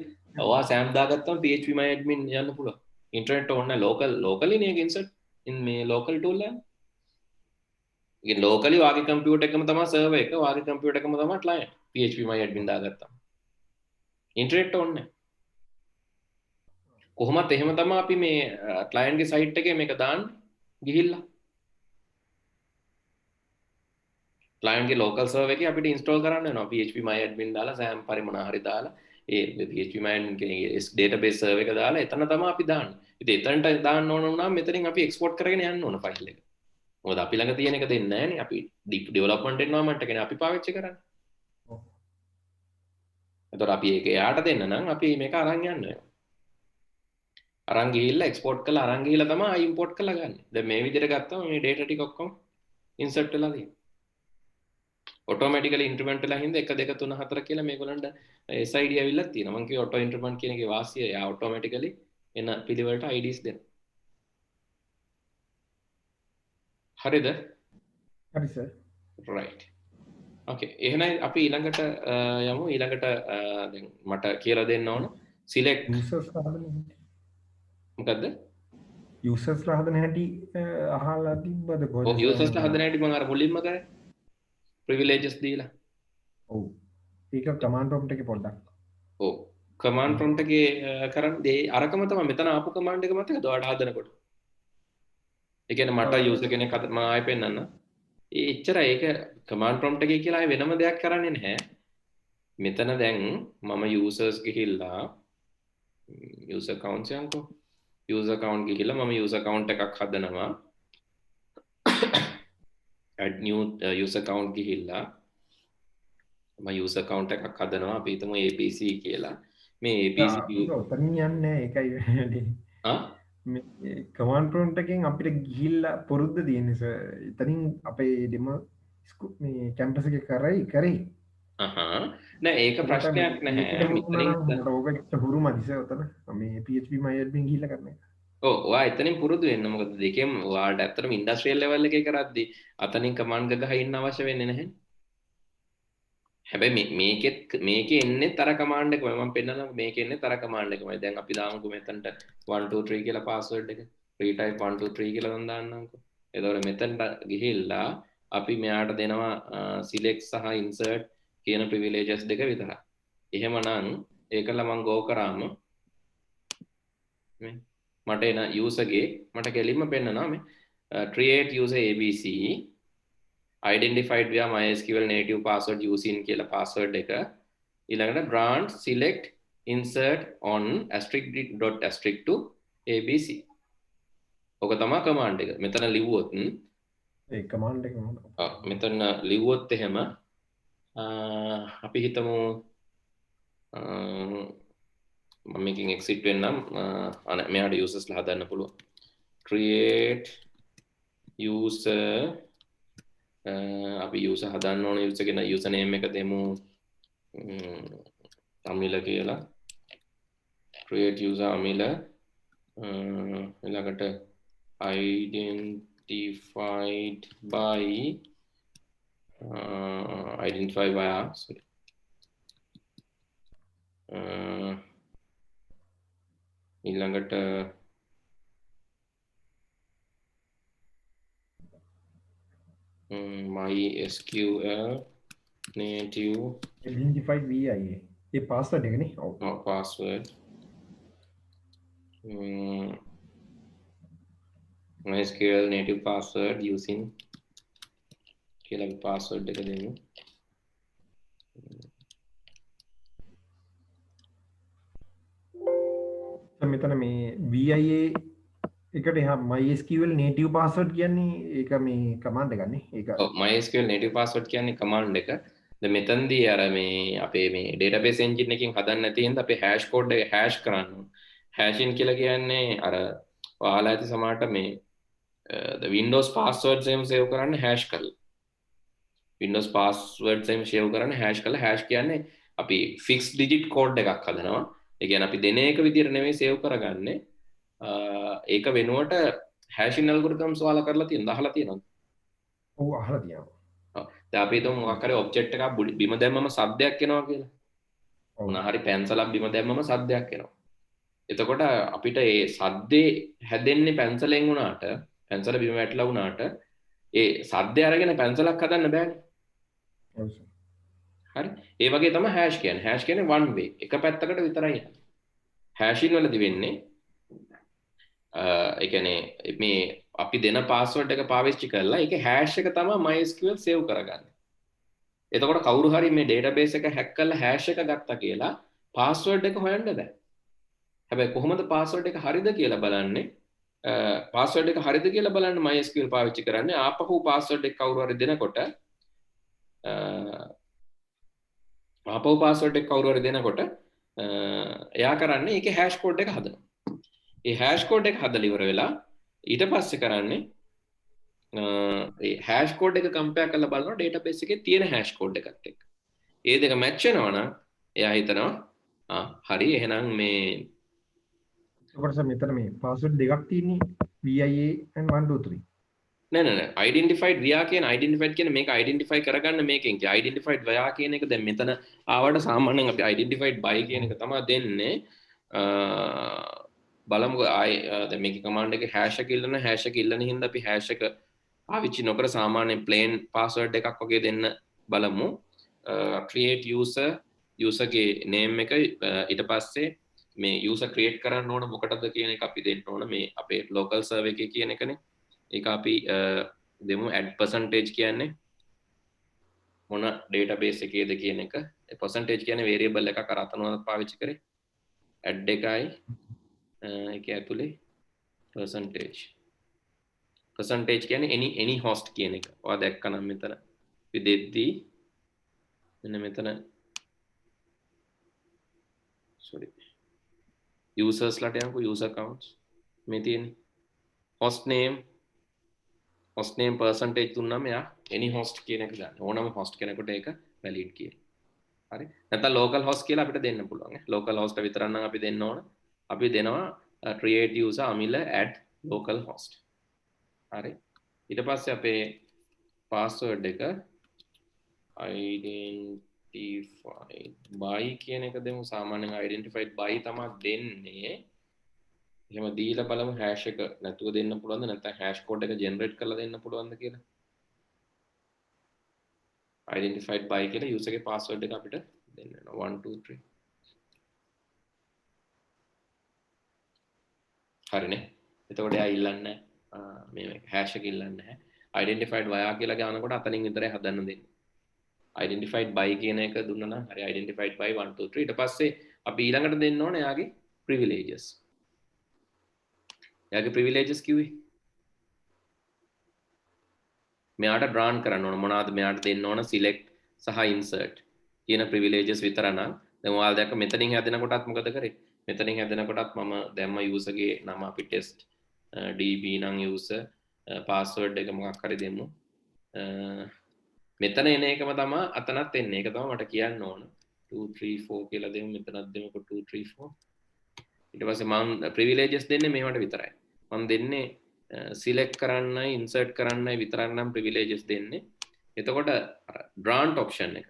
ඔයා SAM දාගත්තම php.myadmin යන්න පුළුවන්. ඉන්ටර්නෙට් ඕන නැහැ locally නේ insert in මේ local tool එක. ඉතින් locally වාගේ computer එකම තමයි server එක, වාගේ computer එකම තමයි client. php.myadmin දාගත්තම. ඉන්ටර්නෙට් ඕන නැහැ. කොහොමත් එහෙම තමයි අපි මේ client ගේ site එකේ මේක දාන්න ගිහිල්ලා. client ගේ local server එකේ අපිට install කරන්න වෙනවා php.myadmin දාලා SAM පරිමණ හරි දාලා ඒ php.myadmin කියන database server එක දාලා එතන තමයි අපි දාන්නේ. ඉතින් එතනට දාන්න ඕන වුණාම මෙතනින් අපි export කරගෙන යන්න ඕන file එක. මොකද අපි ළඟ තියෙන එක දෙන්නේ නැහැ නේ. අපි development environment එකනේ අපි පාවිච්චි කරන්නේ. එතකොට අපි ඒක එයාට දෙන්න නම් අපි මේක අරන් යන්න වෙනවා. අරන් ගිහිල්ලා export කරලා අරන් ගිහිල්ලා තමයි import කරලා ගන්න. දැන් මේ විදිහට ගත්තම මේ data ටික ඔක්කොම insert වෙලා තියෙනවා. automatically increment වෙලා හින්දා 1 2 3 4 කියලා මේගොල්ලන්ට SID ඇවිල්ලා තියෙනවා. මම කිව්වා auto increment කියන එකේ වාසිය එයා automatically එන පිළිවෙලට IDs දෙනවා. හරිද? හරි සර්. right okay එහෙනම් අපි ඊළඟට යමු. ඊළඟට දැන් මට කියලා දෙන්න ඕන select users හදන මොකද්ද? users හදන හැටි අහලා තිබ්බද කොහොමද? ඔව් users හදන හැටි මම අර මුලින්ම කරේ. privileges දීලා. ඔව්. ඒක command prompt එකේ පොඩ්ඩක්. ඔව්. command prompt එකේ කරන්නේ අරකම තමයි මෙතන ආපු command එක මතකද ඔයාලට හදනකොට? ඒ කියන්නේ මට user කෙනෙක් මම ආයෙ පෙන්නන්න. එච්චරයි ඒක command prompt එකේ කියලා ආයෙ වෙනම දෙයක් කරන්නේ නැහැ. මෙතන දැන් මම users ගිහිල්ලා user account යන්කෝ. user account ගිහිල්ලා මම user account එකක් හදනවා. add new user account ගිහිල්ලා මම user account එකක් හදනවා. අපි හිතමු abc කියලා. මේ abc ඔතනින් යන්නේ ඒකයි වෙන්නේ. මේ command prompt එකෙන් අපිට ගිහිල්ලා පුරුද්ද තියෙන්නේ සර්. එතනින් අපේ demo මේ campus එකේ කරේ. නෑ ඒක ප්‍රශ්නයක් නැහැ. මෙතනින් ඕකට හුරුමදි සර් උතන මේ php.myadmin ගිහිල්ලා කරන එක. ඔව් ඔයා එතනින් පුරුදු වෙන්න. මොකද දෙකෙන් ඔයාලට ඇත්තටම ඉන්ඩස්ට්‍රියල් ලෙවල් එකේ කරද්දී අතනින් කමාන්ඩ් ගහ ඉන්න අවශ්‍ය වෙන්නේ නැහැ. හැබැයි මේකේ එන්නේ තර කමාන්ඩ් එකමයි. මම පෙන්නනවා මේකේ එන්නේ තර කමාන්ඩ් එකමයි. දැන් අපි දාමුකෝ මෙතනට 1 2 3 කියලා පාස්වර්ඩ් එක. retype 1 2 3 කියලා මම දාන්නම්කෝ. එතකොට මෙතනට ගිහිල්ලා අපි මෙයාට දෙනවා select සහ insert කියන privileges දෙක විතරයි. එහෙමනම් ඒකලා මම go කරාම මේ මට එන user ගේ මට කෙලින්ම පෙන්නනවා මේ create user abc identified via mysql native password using කියලා password එක ඊළඟට branch select insert on *.* to abc ඔක තමයි command එක. මෙතන ලිව්වොත් ඒ command එක මොනවද? මෙතන ලිව්වොත් එහෙම අපි හිතමු මම මේකෙන් exit වෙන්නම් මෙයාට users ලා හදන්න පුළුවන් create user අපි user හදන්න ඕන user කියන user name එක දෙමු අමිල කියලා create user අමිල ඊළඟට identified by sorry ඊළඟට MySQL native identified VIA ඒ password එක නේ ඔව් password MySQL native password using කියලා අපි password එක දෙමු මෙතන මේ VIA එකට එහා MySQL native password කියන්නේ ඒක මේ command එකක් නේ ඒක ඔව් MySQL native password කියන්නේ command එක දැන් මෙතනදී අර මේ අපේ මේ database engine එකකින් හදන්න නැති හින්දා අපේ hash code එක hash කරන්න ඕන hashing කියලා කියන්නේ අර ඔයාලා ඇති සමහරට මේ the Windows passwords එහෙම save කරන්න hash කරලා Windows passwords එහෙම save කරන්න hash කරලා hash කියන්නේ අපි fixed digit code එකක් හදනවා ඒ කියන්නේ අපි දෙන එක විදිහට නෙමෙයි save කරගන්නේ ඒක වෙනුවට hashing algorithms ඔයාලා කරලා තියෙනවද අහලා තියෙනවද ඔව් අහලා තියෙනවා ඔව් දැන් අපි හිතමු මොකක් හරි object එකක් බිම දැම්මම සද්දයක් එනවා කියලා මොන හරි පැන්සලක් බිම දැම්මම සද්දයක් එනවා එතකොට අපිට ඒ සද්දේ හැදෙන්නේ පැන්සලෙන් වුණාට පැන්සල බිම වැටලා වුණාට ඒ සද්දය අරගෙන පැන්සලක් හදන්න බෑනේ හරි ඒ වගේ තමයි hash කියන්නේ one way එක පැත්තකට විතරයි යන්නේ hashing වලදී වෙන්නේ ඒ කියන්නේ මේ අපි දෙන password එක පාවිච්චි කරලා ඒකේ hash එක තමයි MySQL save කරගන්නේ එතකොට කවුරු හරි මේ database එක hack කරලා hash එක ගත්තා කියලා password එක හොයන්න බෑ හැබැයි කොහොමද password එක හරිද කියලා බලන්නේ password එක හරිද කියලා බලන්න MySQL පාවිච්චි කරන්නේ ආපහු password එක කවුරු හරි දෙනකොට එයා කරන්නේ ඒකේ hash code එක හදනවා. ඒ hash code එක හදලා ඉවර වෙලා ඊට පස්සේ කරන්නේ ඒ hash code එක compare කරලා බලනවා database එකේ තියෙන hash code එකත් එක්ක. ඒ දෙක match වෙනවා නම් එයා හිතනවා හරි එහෙනම් මේ ඔකට මෙතන මේ password දෙකක් තියෙන්නේ VIA and 123 නෑ identified via කියන identified කියන්නේ මේක identify කරගන්න මේකෙන් කිය identified via කියන එක දැන් මෙතන ආවට සාමාන්‍යයෙන් අපි identified by කියන එක තමයි දෙන්නේ බලමු දැන් මේකේ command එකේ hash එක ඉල්ලන hash එක ඉල්ලන හින්දා අපි hash එක පාවිච්චි නොකර සාමාන්‍ය plain password එකක් වගේ දෙන්න බලමු create user ගේ name එක ඊට පස්සේ මේ user create කරන්න ඕන මොකටද කියන එක අපි දෙන්න ඕන මේ අපේ local server එකේ කියන එකනේ ඒක අපි දෙමු add percentage කියන්නේ මොන database එකේද කියන එක percentage කියන්නේ variable එකක් අර අතනවල පාවිච්චි කරේ add එකයි ඒක ඇතුලේ percentage කියන්නේ any host කියන එක ඔයා දැක්කනම් මෙතන අපි දෙද්දී මෙන්න මෙතන sorry users ලට යනකො user counts මේ තියෙන්නේ host name percentage දුන්නාම එයා any host කියන එක ගන්න ඕනම host කෙනෙකුට ඒක valid කියලා. හරි. නැත්නම් local host කියලා අපිට දෙන්න පුළුවන්. local host විතරක් නම් අපි දෙන්න ඕන. අපි දෙනවා create user amila add local host. හරි. ඊට පස්සේ අපේ password එක identified by කියන එක දෙමු. සාමාන්‍යයෙන් identified by තමයි දෙන්නේ. එහෙම දීලා බලමු hash එක නැතුව දෙන්න පුළුවන්ද නැත්නම් hash code එක generate කරලා දෙන්න පුළුවන්ද කියලා. identified by කියලා user ගේ password එක අපිට දෙන්න වෙනවා 1 2 3. හරිනේ. එතකොට එයා ඉල්ලන්නේ මේ hash එක ඉල්ලන්නේ නැහැ. identified via කියලා ගානකොට අතනින් විතරයි හදන්න දෙන්නේ. identified by කියන එක දුන්නා නම් හරි identified by 1 2 3 ඊට පස්සේ අපි ඊළඟට දෙන්න ඕනේ එයාගේ privileges. එයාගේ privileges කිව්වේ මෙයාට grant කරන්න ඕන මොනවාද මෙයාට දෙන්න ඕන select සහ insert කියන privileges විතර නම් දැන් ඔයාලා දැක්ක මෙතනින් හැදෙනකොටත් මොකද කරේ මෙතනින් හැදෙනකොටත් මම දැම්ම user ගේ නම අපි test db නම් user password එක මොකක් හරි දෙමු. මෙතන එන එකම තමයි අතනත් එන්නේ. ඒක තමයි මට කියන්න ඕන. 2 3 4 කියලා දෙමු. මෙතනත් දෙමුකෝ 2 3 4. ඊට පස්සේ මම privileges දෙන්නේ මේවට විතරයි. මම දෙන්නේ select කරන්නයි insert කරන්නයි විතරක් නම් privileges දෙන්නේ. එතකොට grant option එක.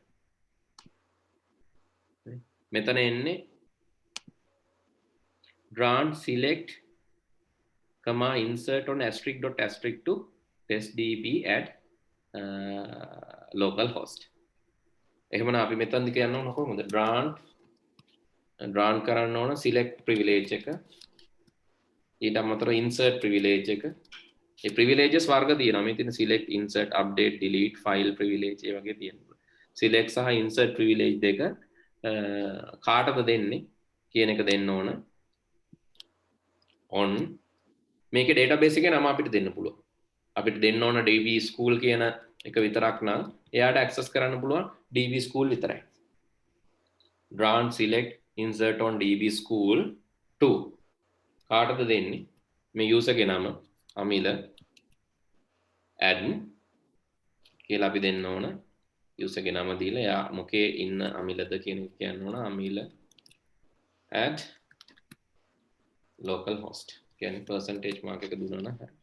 මෙතන එන්නේ grant select insert on ** to testdb at localhost. එහෙමනම් අපි මෙතනදි කියන්න ඕන කොහොමද? grant කරන්න ඕන select privilege එක. ඊට අමතරව insert privilege එක. ඒ privileges වර්ග තියෙනවා. මේ තියෙන select, insert, update, delete, file privilege ඒ වගේ තියෙනවා. select සහ insert privilege දෙක කාටද දෙන්නේ කියන එක දෙන්න ඕන. on මේකේ database එකේ නම අපිට දෙන්න පුළුවන්. අපිට දෙන්න ඕන db school කියන එක විතරක් නම් එයාට access කරන්න පුළුවන් db school විතරයි. grant select insert on db school 2 කාටද දෙන්නේ? මේ user ගේ නම අමිල add කියලා අපි දෙන්න ඕන. user ගේ නම දීලා එයා මොකේ ඉන්න අමිලද කියන එක කියන්න ඕන. අමිල add localhost කියන්නේ percentage mark එක දුන්නා නම් හරි.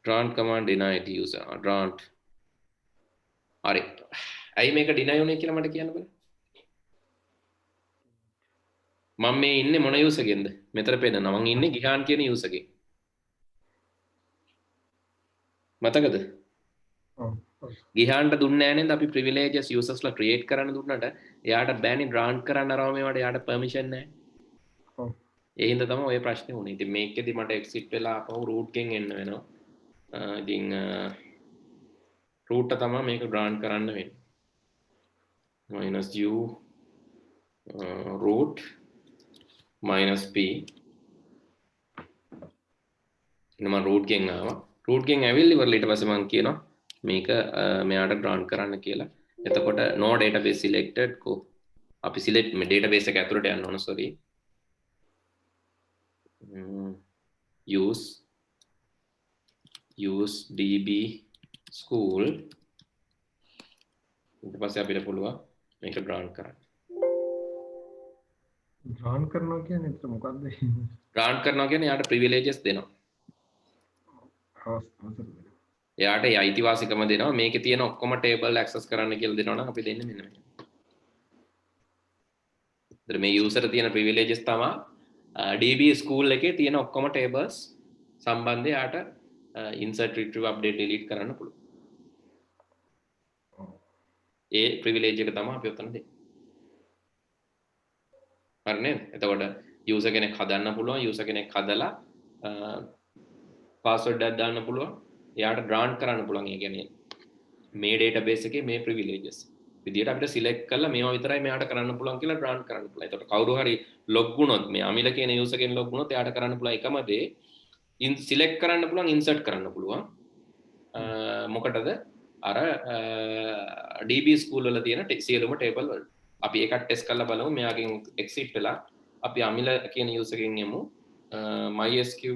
grant command denied user grant හරි. ඇයි මේක deny වුනේ කියලා මට කියන්න බෑ. මම මේ ඉන්නේ මොන user ගෙන්ද? මෙතන පෙන්නනවා. මම ඉන්නේ ගිහාන් කියන user ගෙන්. මතකද? ගිහාන්ට දුන්නේ නැහැ නේද අපි privileges usersලා create කරන්න දුන්නට එයාට බෑනේ grant කරන්න අරව මේවට එයාට permission නැහැ. ඔව්. ඒ හින්දා තමයි ඔය ප්‍රශ්නේ වුනේ. ඉතින් මේකෙදි මට exit වෙලා ආපහු root ගෙන් එන්න වෙනවා. ඉතින් root එක තමයි මේක grant කරන්න වෙන්නේ. -u root -p ඉතින් මම root ගෙන් ආවා. root ගෙන් ඇවිල්ලා ඉවරලා ඊට පස්සේ මම කියනවා මේක මෙයාට grant කරන්න කියලා. එතකොට no database selected ko අපි select මේ database එක ඇතුළට යන්න ඕන sorry. use db school ඊට පස්සේ අපිට පුළුවන් මේක grant කරන්න. grant කරනවා කියන්නේ එතන මොකද්ද? grant කරනවා කියන්නේ යාට privileges දෙනවා. එයාට ඒ අයිතිවාසිකම දෙනවා. මේකේ තියෙන ඔක්කොම table access කරන්න කියලා දෙනවා නම් අපි දෙන්නේ මෙන්න මේක. ඒතර මේ user තියෙන privileges තමයි db school එකේ තියෙන ඔක්කොම tables සම්බන්ධව යාට insert, retrieve, update, delete කරන්න පුළුවන්. ඒ privilege එක තමයි අපි උතන දෙන්නේ. හරි නේද? එතකොට user කෙනෙක් හදන්න පුළුවන්. user කෙනෙක් හදලා password එකක් දාන්න පුළුවන්. එයාට grant කරන්න පුළුවන්. ඒ කියන්නේ මේ database එකේ මේ privileges විදියට අපිට select කරලා මේවා විතරයි මෙයාට කරන්න පුළුවන් කියලා grant කරන්න පුළුවන්. එතකොට කවුරු හරි log වුණොත් මේ අමිල කියන user කෙනෙක් log වුණොත් එයාට කරන්න පුළුවන් එකම දේ select කරන්න පුළුවන්, insert කරන්න පුළුවන්. මොකටද? අර db school වල තියෙන සියලුම table වලට. අපි ඒකට test කරලා බලමු. මෙයාගෙන් exit වෙලා අපි අමිල කියන user ගෙන් යමු. mysql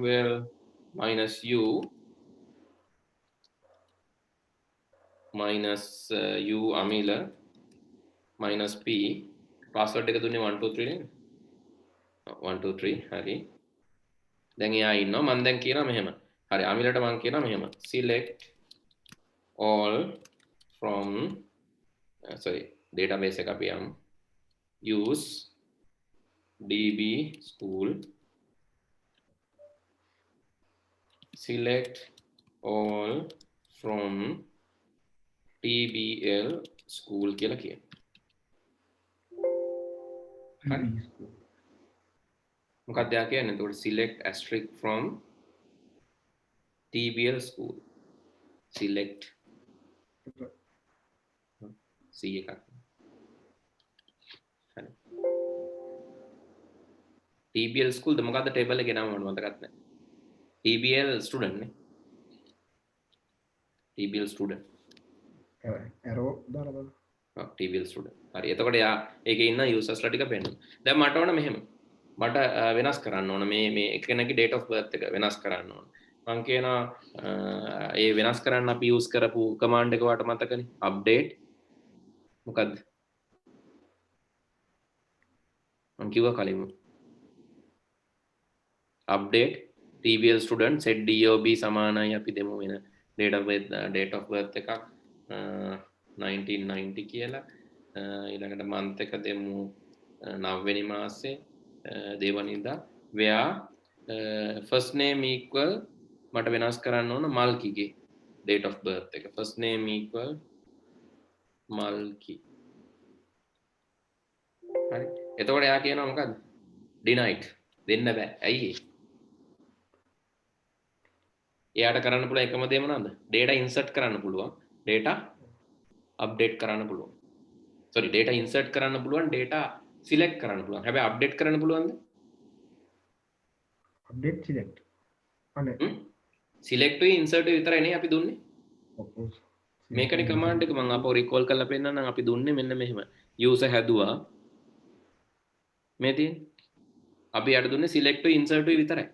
-u -u amila -p password එක දුන්නේ 123 නේද? 123 හරි. දැන් එයා ඉන්නවා. මම දැන් කියනවා මෙහෙම. හරි අමිලට මම කියනවා මෙහෙම. select all from sorry database එක අපි යමු. use db school select all from tbl school කියලා කියන්න. හරි. මොකක්ද යා කියන්නේ? එතකොට select asterisk from tbl school. select c එකක්. හරි. tbl school ද මොකක්ද table එකේ නම මට මතකත් නැහැ. tbl student නේ. tbl student. arrow දාලා බලන්න. TBL student හරි එතකොට යා ඒකේ ඉන්න users ලා ටික පෙන්නනවා දැන් මට ඕන මෙහෙම මට වෙනස් කරන්න ඕන මේ එකෙනෙක්ගේ date of birth එක වෙනස් කරන්න ඕන මම කියනවා ඒ වෙනස් කරන්න අපි use කරපු command එක වට මතකනේ update මොකද්ද මම කිව්වා කලින්ම update TBL student set DOB සමානයි අපි දෙමු වෙන date of birth එකක් 1990 කියලා ඊළඟට month එක දෙමු 9 වෙනි මාසේ දේවනිදා where first name equal මට වෙනස් කරන්න ඕන මල්කිගේ date of birth එක first name equal මල්කි හරි එතකොට එයා කියනවා මොකද්ද denied දෙන්න බෑ ඇයි එයාට කරන්න පුළුවන් එකම දේ මොනවාද data insert කරන්න පුළුවන් data update කරන්න පුළුවන් sorry data insert කරන්න පුළුවන් data select කරන්න පුළුවන් හැබැයි update කරන්න පුළුවන්ද update select අනේ select උයි insert උයි විතරයි නේ අපි දුන්නේ මේකනේ command එක මම අපෝ recall කරලා පෙන්නන්නම් අපි දුන්නේ මෙන්න මෙහෙම user හැදුවා මේ තියෙන්නේ අපි යට දුන්නේ select උයි insert උයි විතරයි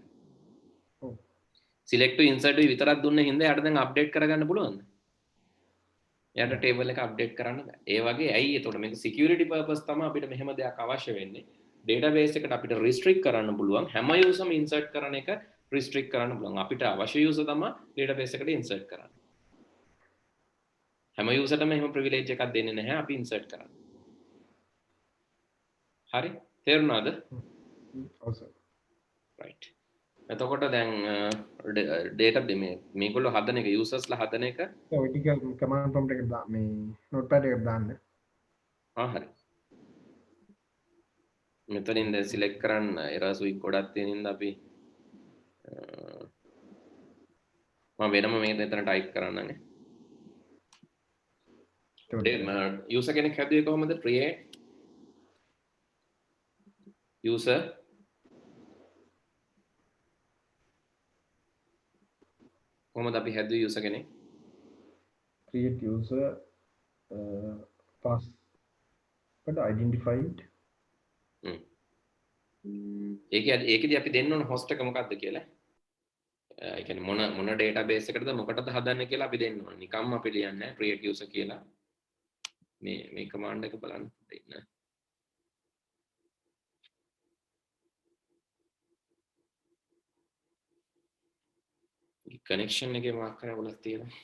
select උයි insert උයි විතරක් දුන්නේ හින්දා යට දැන් update කරගන්න පුළුවන්ද යට table එක update කරන්න බෑ ඒ වගේ ඇයි එතකොට මේක security purpose තමයි අපිට මෙහෙම දෙයක් අවශ්‍ය වෙන්නේ database එකට අපිට restrict කරන්න පුළුවන් හැම userම insert කරන එක restrict කරන්න පුළුවන් අපිට අවශ්‍ය user තමයි database එකට insert කරන්න හැම userටම එහෙම privilege එකක් දෙන්නේ නැහැ අපි insert කරන්න හරි තේරුණාද right එතකොට දැන් data මේගොල්ලෝ හදන එක users ලා හදන එක ඔය ටික command prompt එකට මේ notepad එකට දාන්න හරි මෙතනින් දැන් select කරන්න error suite ගොඩක් තියෙන හින්දා අපි මම වෙනම මේක එතන type කරන්නනේ user කෙනෙක් හැදුවේ කොහොමද create user කොහොමද අපි හැදුවේ user කෙනෙක් create user password identified ඒකෙදි අපි දෙන්න ඕන host එක මොකක්ද කියලා ඒ කියන්නේ මොන database එකටද මොකටද හදන්නේ කියලා අපි දෙන්න ඕන නිකම්ම අපි ලියන්නේ නැහැ create user කියලා මේ command එක බලන්න ඉන්න connection එකේ මාක් කරලා තියෙනවා